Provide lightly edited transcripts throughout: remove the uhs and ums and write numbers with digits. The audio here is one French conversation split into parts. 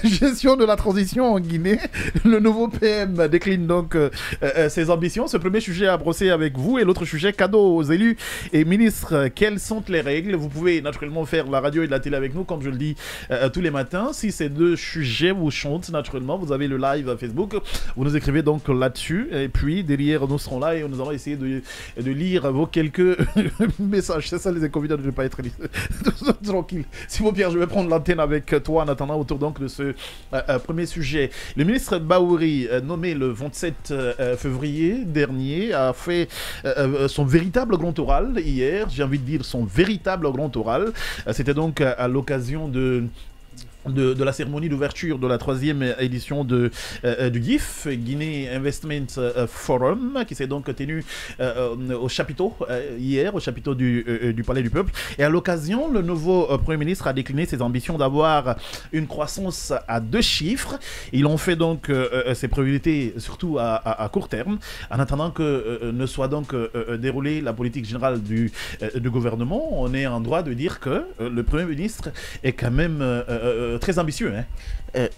Gestion de la transition en Guinée. Le nouveau PM décline donc ses ambitions. Ce premier sujet à brosser avec vous et l'autre sujet, cadeau aux élus et ministres. Quelles sont les règles? Vous pouvez naturellement faire la radio et de la télé avec nous, comme je le dis tous les matins. Si ces deux sujets vous chantent naturellement, vous avez le live Facebook. Vous nous écrivez donc là-dessus. Et puis derrière, nous serons là et nous allons essayer de lire vos quelques messages. C'est ça les inconvénients de ne pas être tranquille. Si vous Pierre, je vais prendre l'antenne avec toi en attendant autour donc de ce premier sujet. Le ministre Bahouri, nommé le 27 février dernier, a fait son véritable grand oral hier. J'ai envie de dire son véritable grand oral. C'était donc à l'occasion de la cérémonie d'ouverture de la 3e édition du GIF, Guinée Investment Forum, qui s'est donc tenu au chapiteau hier, au chapiteau du Palais du Peuple. Et à l'occasion, le nouveau Premier ministre a décliné ses ambitions d'avoir une croissance à 2 chiffres. Ils ont fait donc ses priorités, surtout à court terme, en attendant que ne soit donc déroulée la politique générale du gouvernement. On est en droit de dire que le Premier ministre est quand même très ambitieux.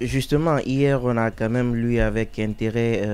Justement, hier, on a quand même lu avec intérêt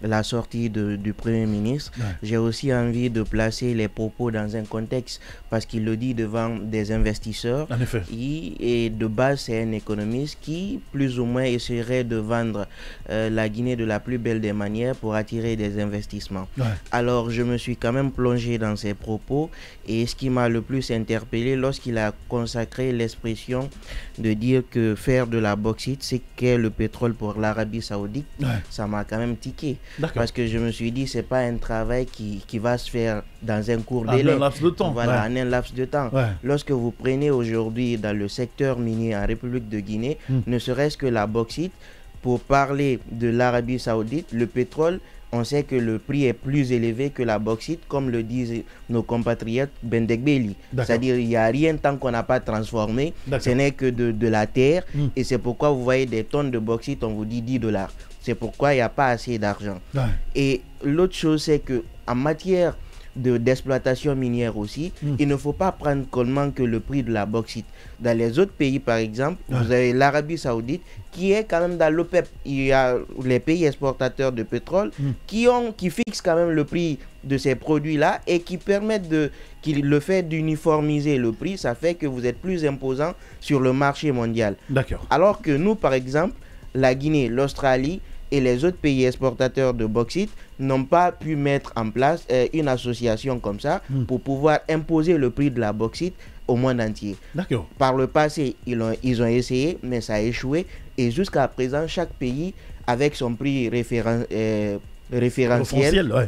la sortie du Premier ministre. Ouais. J'ai aussi envie de placer les propos dans un contexte parce qu'il le dit devant des investisseurs. En effet. Et de base, c'est un économiste qui, plus ou moins, essaierait de vendre la Guinée de la plus belle des manières pour attirer des investissements. Ouais. Alors, je me suis quand même plongé dans ses propos et ce qui m'a le plus interpellé lorsqu'il a consacré l'expression de dire que faire de la bauxite, c'est qu'est le pétrole pour l'Arabie Saoudite, ouais. Ça m'a quand même tiqué. Parce que je me suis dit, c'est pas un travail qui va se faire dans un court délai. En un laps de temps. Voilà, en un laps de temps. Ouais. Lorsque vous prenez aujourd'hui dans le secteur minier en République de Guinée, ne serait-ce que la bauxite, pour parler de l'Arabie Saoudite, le pétrole, on sait que le prix est plus élevé que la bauxite, comme le disent nos compatriotes Bendegbeli. C'est-à-dire qu'il n'y a rien tant qu'on n'a pas transformé, ce n'est que de la terre. Et c'est pourquoi vous voyez des tonnes de bauxite, on vous dit $10. C'est pourquoi il n'y a pas assez d'argent. Ouais. Et l'autre chose, c'est qu'en matière d'exploitation minière aussi, il ne faut pas prendre compte que le prix de la bauxite. Dans les autres pays, par exemple, vous avez l'Arabie Saoudite qui est quand même dans l'OPEP. Il y a les pays exportateurs de pétrole qui fixent quand même le prix de ces produits-là et qui permettent le fait d'uniformiser le prix, ça fait que vous êtes plus imposant sur le marché mondial. D'accord. Alors que nous, par exemple, la Guinée, l'Australie et les autres pays exportateurs de bauxite n'ont pas pu mettre en place une association comme ça pour pouvoir imposer le prix de la bauxite au monde entier. D'accord. Par le passé, ils ont essayé, mais ça a échoué. Et jusqu'à présent, chaque pays, avec son prix référentiel, ouais.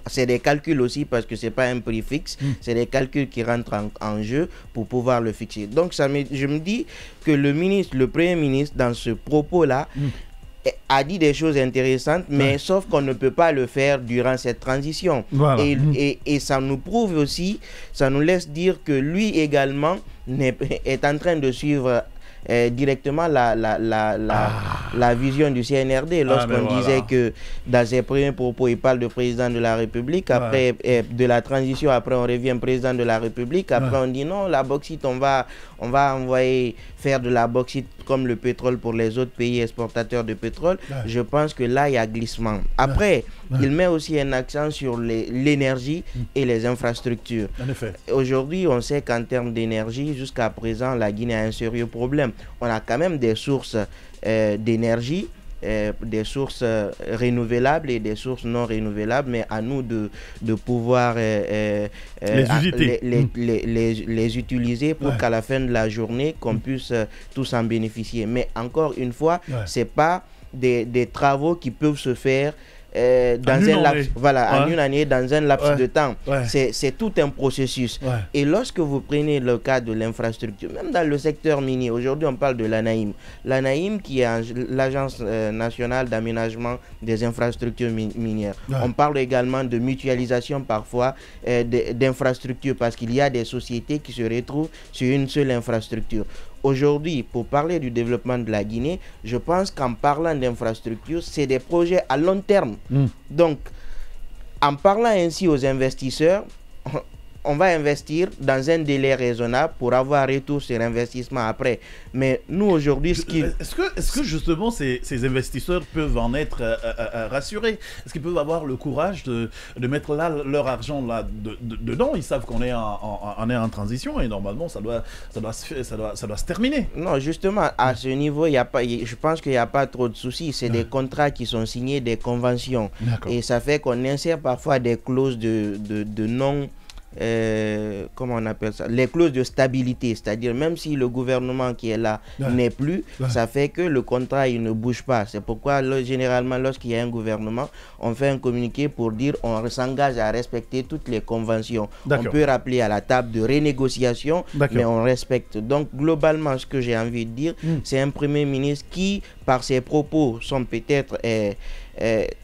C'est des calculs aussi parce que ce n'est pas un prix fixe, c'est des calculs qui rentrent en jeu pour pouvoir le fixer. Donc je me dis que le Premier ministre, dans ce propos-là, a dit des choses intéressantes, mais sauf qu'on ne peut pas le faire durant cette transition. Voilà. Et ça nous prouve aussi, ça nous laisse dire que lui également est en train de suivre directement la vision du CNRD lorsqu'on disait que dans ses premiers propos il parle de président de la République, après de la transition, après on revient président de la République, après on dit non, la bauxite on va envoyer faire de la bauxite comme le pétrole pour les autres pays exportateurs de pétrole. Je pense que là il y a glissement. Après il met aussi un accent sur l'énergie et les infrastructures. En effet. Aujourd'hui on sait qu'en termes d'énergie, jusqu'à présent la Guinée a un sérieux problème. On a quand même des sources d'énergie, des sources renouvelables et des sources non renouvelables, mais à nous de pouvoir les utiliser pour qu'à la fin de la journée, qu'on puisse tous en bénéficier. Mais encore une fois, c'est pas des travaux qui peuvent se faire dans un laps, en une année, dans un laps de temps. C'est tout un processus. Et lorsque vous prenez le cas de l'infrastructure, même dans le secteur minier, aujourd'hui on parle de l'ANAIM. L'ANAIM qui est l'Agence nationale d'aménagement des infrastructures minières. On parle également de mutualisation parfois d'infrastructures parce qu'il y a des sociétés qui se retrouvent sur une seule infrastructure. Aujourd'hui, pour parler du développement de la Guinée, je pense qu'en parlant d'infrastructures, c'est des projets à long terme. Donc, en parlant ainsi aux investisseurs, on va investir dans un délai raisonnable pour avoir retour sur investissement après. Mais nous, aujourd'hui, Est-ce que justement ces investisseurs peuvent en être rassurés? Est-ce qu'ils peuvent avoir le courage de mettre là leur argent là dedans? Ils savent qu'on est en transition et normalement ça doit se terminer. Non, justement, à ce niveau, je pense qu'il n'y a pas trop de soucis. C'est des contrats qui sont signés, des conventions. Et ça fait qu'on insère parfois des clauses de non... comment on appelle ça, les clauses de stabilité, c'est-à-dire même si le gouvernement qui est là n'est plus, ça fait que le contrat il ne bouge pas. C'est pourquoi généralement lorsqu'il y a un gouvernement, on fait un communiqué pour dire on s'engage à respecter toutes les conventions. On peut rappeler à la table de renégociation, mais on respecte. Donc globalement, ce que j'ai envie de dire, c'est un premier ministre qui, par ses propos, sont peut-être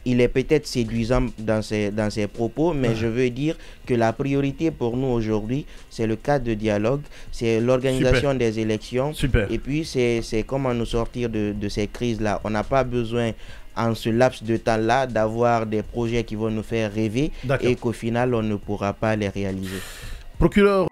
il est peut-être séduisant dans ses propos, mais je veux dire que la priorité pour nous aujourd'hui, c'est le cadre de dialogue, c'est l'organisation des élections, et puis c'est comment nous sortir de ces crises-là. On n'a pas besoin, en ce laps de temps-là, d'avoir des projets qui vont nous faire rêver et qu'au final, on ne pourra pas les réaliser. Procureur